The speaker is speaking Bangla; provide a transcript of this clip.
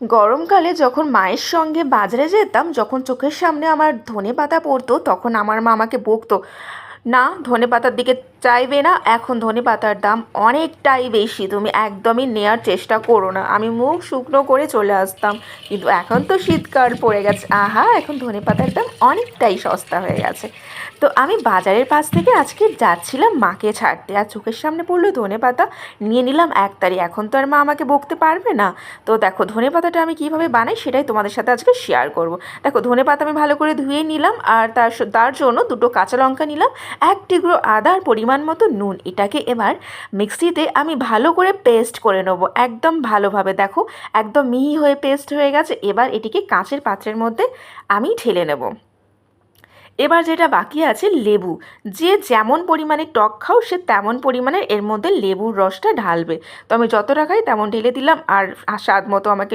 গরমকালে যখন মায়ের সঙ্গে বাজারে যেতাম, যখন চোখের সামনে আমার ধনেপাতা পড়তো, তখন আমার মা আমাকে বকতো, না ধনেপাতার দিকে চাইবে না, এখন ধনেপাতার দাম অনেকটাই বেশি, তুমি একদমই নেয়ার চেষ্টা করো না। আমি মুখ শুকনো করে চলে আসতাম। কিন্তু এখন তো শীতকাল পড়ে গেছে, আহা, এখন ধনেপাতার দাম অনেকটাই সস্তা হয়ে গেছে। তো আমি বাজারের পাশ থেকে আজকে যাচ্ছিলাম মাকে ছাড়তে, আর চোখের সামনে পড়লো ধনেপাতা, নিয়ে নিলাম একতারি। এখন তো আর মা আমাকে বকতে পারবে না। তো দেখো ধনেপাতাটা আমি কীভাবে বানাই সেটাই তোমাদের সাথে আজকে শেয়ার করব। দেখো ধনেপাতা আমি ভালো করে ধুয়ে নিলাম, আর তার জন্য দুটো কাঁচা লঙ্কা নিলাম, এক টুকরো আদার পরিমাণ মতো নুন। এটাকে এবার মিক্সিতে আমি ভালো করে পেস্ট করে নেবো, একদম ভালোভাবে। দেখো একদম মিহি হয়ে পেস্ট হয়ে গেছে। এবার এটিকে কাঁচের পাত্রের মধ্যে আমি ঢেলে নেব। এবার যেটা বাকি আছে লেবু, যে যেমন পরিমাণে টক খাও সে তেমন পরিমাণে এর মধ্যে লেবুর রসটা ঢালবে। তো আমি যতটা খাই তেমন ঢেলে দিলাম, আর স্বাদ মতো আমাকে